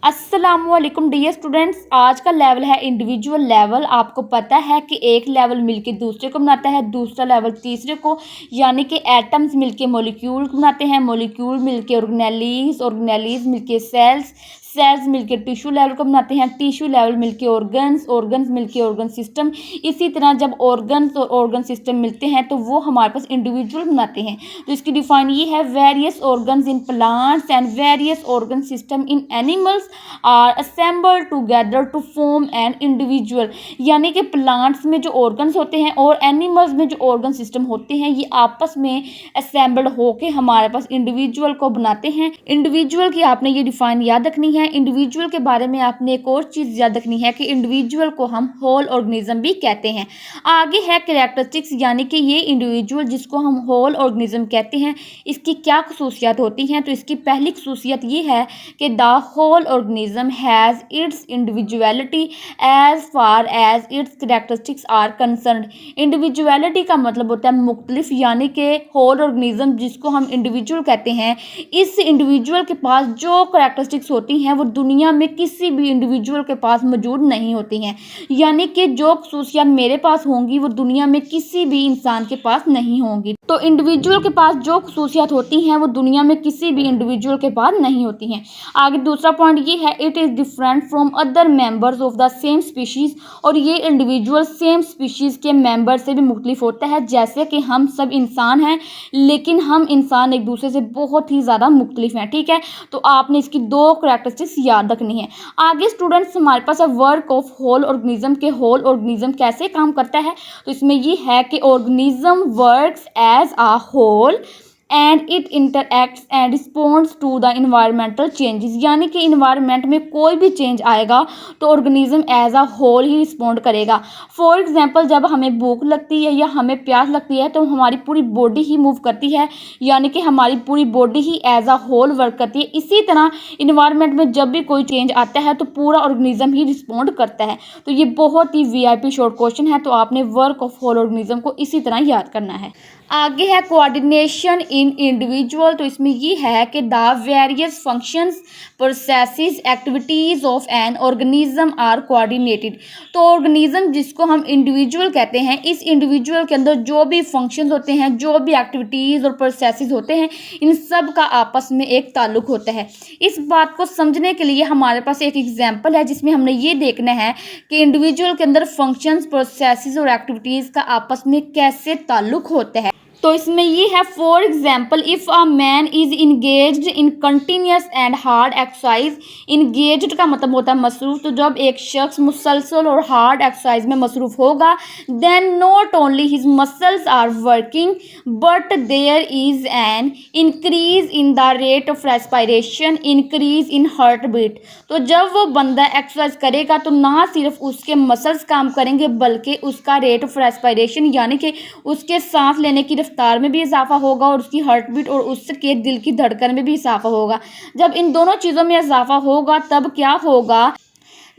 अस्सलामुअलैकुम dear students, आज का लेवल है इंडिविजुअल लेवल। आपको पता है कि एक लेवल मिलके दूसरे को बनाता है, दूसरा लेवल तीसरे को, यानी कि एटम्स मिलके मॉलिक्यूल बनाते हैं, मॉलिक्यूल मिलके ऑर्गेनेलीज, ऑर्गेनेलीज मिलके सेल्स, सेल्स मिलके टिश्यू लेवल को बनाते हैं, टिश्यू लेवल मिलके ऑर्गन्स, ऑर्गन्स मिलके ऑर्गन सिस्टम। इसी तरह जब ऑर्गन्स और ऑर्गन सिस्टम मिलते हैं तो वो हमारे पास इंडिविजुअल बनाते हैं। तो इसकी डिफाइन ये है, various organs in plants and various organ system in animals are assembled together to form an individual. यानी कि प्लांट्स में जो ऑर्गन्स होते हैं और एनिमल्स में जो ऑर्गन सिस्टम होते हैं ये आपस में असेंबल्ड होके हमारे पास इंडिविजुअल को बनाते हैं। इंडिविजुअल की आपने ये डिफाइन याद रखनी है। इंडिविजुअल के बारे में आपने एक और चीज़ याद रखनी है कि इंडिविजुअल को हम होल ऑर्गेनिज्म भी कहते हैं। आगे है कैरेक्टरिस्टिक्स, यानी कि ये इंडिविजुअल जिसको हम होल ऑर्गेनिज्म कहते हैं इसकी क्या खसूसियात होती हैं। तो इसकी पहली खसूसियत ये है कि the whole organism has its individuality as far as its characteristics are concerned. Individuality का मतलब होता है मुख्तलिफ, यानी कि होल ऑर्गेनिज्म जिसको हम इंडिविजुअल कहते हैं, इस इंडिविजुअल के पास जो कैरेक्टरिस्टिक्स होती हैं वो दुनिया में किसी भी इंडिविजुअल के पास मौजूद नहीं होती हैं। यानी कि जो खसूसियात मेरे पास होंगी वो दुनिया में किसी भी इंसान के पास नहीं होंगी। तो इंडिविजुअल के पास जो खसूसियात होती हैं वो दुनिया में किसी भी इंडिविजुअल के पास नहीं होती हैं। आगे दूसरा पॉइंट ये है, it is different from other members of the same species. और ये इंडिविजुअल सेम स्पीशीज़ के मेंबर से भी मुख्तलिफ होता है। जैसे कि हम सब इंसान हैं लेकिन हम इंसान एक दूसरे से बहुत ही ज़्यादा मुख्तलिफ हैं। ठीक है, तो आपने इसकी दो करैक्टरिस्टिक्स याद रखनी है। आगे स्टूडेंट्स हमारे पास है वर्क ऑफ होल ऑर्गेनिज्म के होल ऑर्गेनिज्म कैसे काम करता है। तो इसमें ये है कि organism works as a whole and it interacts and responds to the environmental changes. यानी कि इन्वायरमेंट में कोई भी चेंज आएगा तो ऑर्गेनिज्म एज आ होल ही रिस्पॉन्ड करेगा। फॉर एग्जांपल जब हमें भूख लगती है या हमें प्यास लगती है तो हमारी पूरी बॉडी ही मूव करती है, यानी कि हमारी पूरी body he as a whole work करती है। इसी तरह इन्वायरमेंट में जब भी कोई चेंज आता है तो पूरा ऑर्गेनिज्म ही रिस्पॉन्ड करता है। तो ये बहुत ही वीआईपी शॉर्ट क्वेश्चन है, तो आपने वर्क ऑफ होल ऑर्गेनिज्म को इसी तरह याद करना है। आगे है कोऑर्डिनेशन इन इंडिविजुअल। तो इसमें ये है कि the various functions, processes, activities of an organism are coordinated. तो ऑर्गेनिज्म जिसको हम इंडिविजुअल कहते हैं, इस इंडिविजुअल के अंदर जो भी फंक्शंस होते हैं, जो भी एक्टिविटीज़ और प्रोसेसेस होते हैं, इन सब का आपस में एक ताल्लुक होता है। इस बात को समझने के लिए हमारे पास एक एग्जाम्पल है जिसमें हमने ये देखना है कि इंडिविजुअल के अंदर फंक्शंस, प्रोसेसेस और एक्टिविटीज़ का आपस में कैसे ताल्लुक होता है। तो इसमें ये है, for example if a man is engaged in continuous and hard exercise. Engaged का मतलब होता है मसरूफ़। तो जब एक शख्स मुसलसल और हार्ड एक्सरसाइज में मसरूफ़ होगा, then not only his muscles are working but there is an increase in the rate of respiration, increase in heart beat. तो जब वो बंदा एक्सरसाइज करेगा तो ना सिर्फ उसके मसल्स काम करेंगे बल्कि उसका रेट ऑफ रेस्पिरेशन, यानी कि उसके सांस लेने की रफ्तार में भी इजाफा होगा और उसकी हार्ट बीट और उसके दिल की धड़कन में भी इजाफा होगा। जब इन दोनों चीज़ों में इजाफा होगा तब क्या होगा,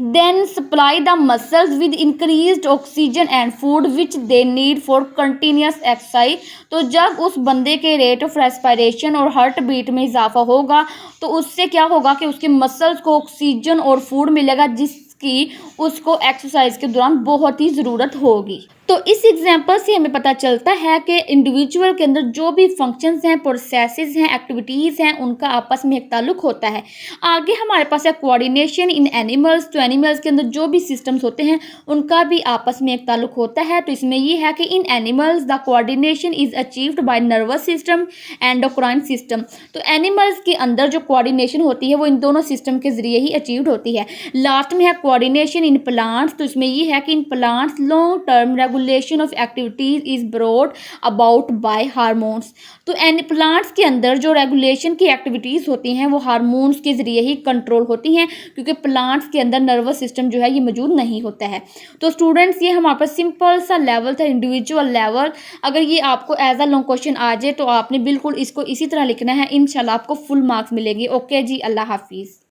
then supply the muscles with increased oxygen and food which they need for continuous exercise। तो जब उस बंदे के रेट ऑफ रेस्पिरेशन और हार्ट बीट में इजाफा होगा तो उससे क्या होगा कि उसके मसल्स को ऑक्सीजन और फूड मिलेगा जिसकी उसको एक्सरसाइज के दौरान बहुत ही ज़रूरत होगी। तो इस एग्जाम्पल से हमें पता चलता है कि इंडिविजुअल के अंदर जो भी फंक्शंस हैं, प्रोसेसेस हैं, एक्टिविटीज़ हैं, उनका आपस में एक ताल्लुक होता है। आगे हमारे पास है कोऑर्डिनेशन इन एनिमल्स। तो एनिमल्स के अंदर जो भी सिस्टम्स होते हैं उनका भी आपस में एक ताल्लुक होता है। तो इसमें ये है कि in animals the coordination is achieved by nervous system endocrine system. तो एनिमल्स के अंदर जो कोऑर्डिनेशन होती है वो इन दोनों सिस्टम के जरिए ही अचीव्ड होती है। लास्ट में है कोऑर्डिनेशन इन प्लांट्स। तो इसमें ये है कि in plants long term regulation of activities is brought about by hormones. तो प्लांट्स के अंदर जो रेगुलेशन की एक्टिविटीज़ होती हैं वो हार्मोन्स के ज़रिए ही कंट्रोल होती हैं, क्योंकि प्लांट्स के अंदर नर्वस सिस्टम जो है ये मौजूद नहीं होता है। तो स्टूडेंट्स ये हमारे पास सिंपल सा लेवल था, इंडिविजुअल लेवल। अगर ये आपको एज अ लॉन्ग क्वेश्चन आ जाए तो आपने बिल्कुल इसको इसी तरह लिखना है, इंशाल्लाह आपको फुल मार्क्स मिलेंगे। ओके जी, अल्लाह हाफिज़।